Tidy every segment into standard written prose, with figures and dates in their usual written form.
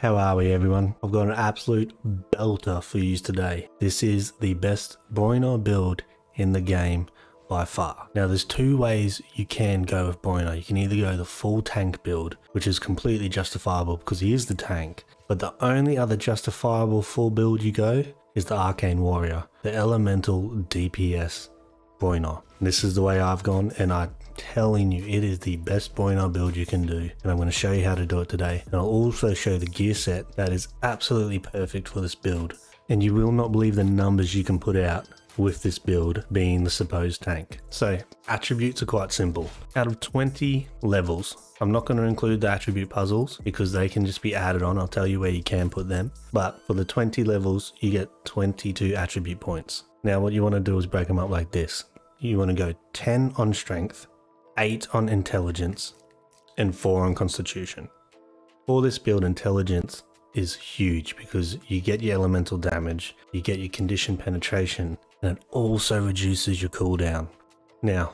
How are we, everyone? I've got an absolute belter for you today. This is the best Bruenor build in the game by far. Now there's two ways you can go with Bruenor. You can either go the full tank build, which is completely justifiable because he is the tank, but the only other justifiable full build you go is the Arcane Warrior, the Elemental DPS Bruenor. This is the way I've gone, and I'm telling you, it is the best Bruenor build you can do, and I'm going to show you how to do it today. And I'll also show the gear set that is absolutely perfect for this build, and you will not believe the numbers you can put out with this build being the supposed tank. So attributes are quite simple. Out of 20 levels, I'm not going to include the attribute puzzles because they can just be added on. I'll tell you where you can put them, but for the 20 levels you get 22 attribute points. Now what you want to do is break them up like this. You want to go 10 on strength, 8 on intelligence, and 4 on constitution. For this build, intelligence is huge because you get your elemental damage, you get your condition penetration, and it also reduces your cooldown. Now,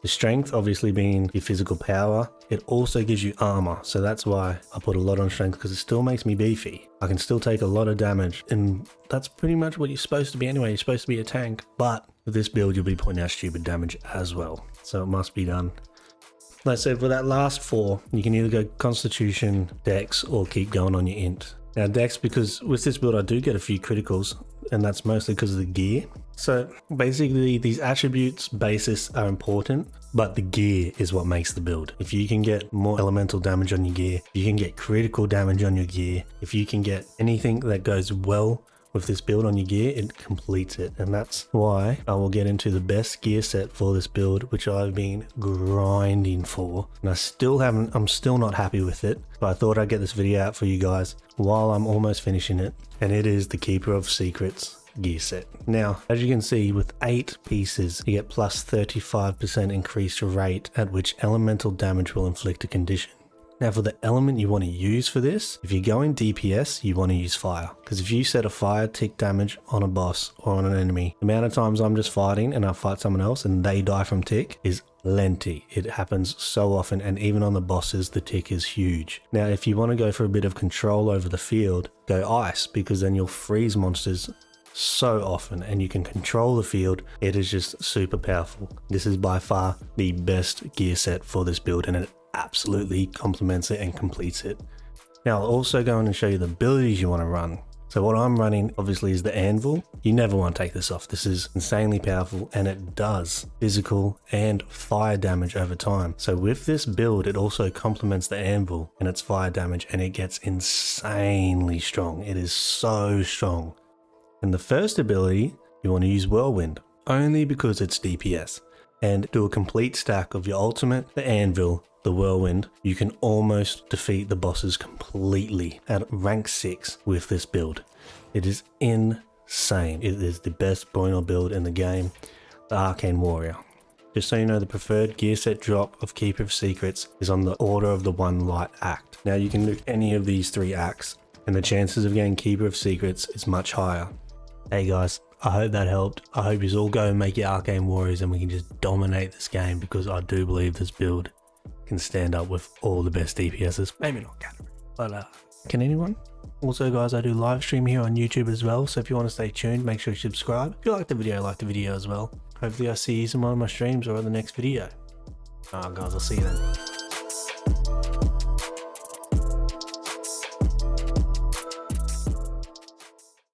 the strength obviously being your physical power, it also gives you armor, so that's why I put a lot on strength, because it still makes me beefy. I can still take a lot of damage, and that's pretty much what you're supposed to be anyway. You're supposed to be a tank, but with this build you'll be putting out stupid damage as well, so it must be done. Like I said, for that last 4, you can either go constitution, dex, or keep going on your int. Now dex, because with this build I do get a few criticals, and that's mostly because of the gear. So basically these attributes basis are important, but the gear is what makes the build. If you can get more elemental damage on your gear, if you can get critical damage on your gear, if you can get anything that goes well with this build on your gear, it completes it. And that's why I will get into the best gear set for this build, which I've been grinding for, and I'm still not happy with it, but I thought I'd get this video out for you guys while I'm almost finishing it, and it is the Keeper of Secrets gear set. Now as you can see, with 8 pieces you get plus 35% increased rate at which elemental damage will inflict a condition. Now for the element you want to use for this, if you're going DPS, you want to use fire. Because if you set a fire tick damage on a boss or on an enemy, the amount of times I'm just fighting and I fight someone else and they die from tick is plenty. It happens so often, and even on the bosses the tick is huge. Now if you want to go for a bit of control over the field, go ice, because then you'll freeze monsters so often and you can control the field. It is just super powerful. This is by far the best gear set for this build, and it absolutely complements it and completes it. Now I'll also go in and show you the abilities you want to run. So what I'm running obviously is the anvil. You never want to take this off. This is insanely powerful, and it does physical and fire damage over time. So with this build it also complements the anvil and its fire damage, and it gets insanely strong. It is so strong. And the first ability, you want to use whirlwind, only because it's DPS, and do a complete stack of your ultimate, the anvil, the whirlwind. You can almost defeat the bosses completely at rank 6 with this build. It is insane. It is the best Bruenor build in the game, the Arcane Warrior. Just so you know, the preferred gear set drop of Keeper of Secrets is on the Order of the One Light Act. Now you can do any of these 3 acts, and the chances of getting Keeper of Secrets is much higher. Hey guys, I hope that helped. I hope you all go and make your Arcane Warriors and we can just dominate this game, because I do believe this build can stand up with all the best DPSs. Maybe not category, but can anyone? Also guys, I do live stream here on YouTube as well, so if you want to stay tuned, make sure you subscribe. If you like the video as well. Hopefully I see you in one of my streams or in the next video. Alright guys, I'll see you then.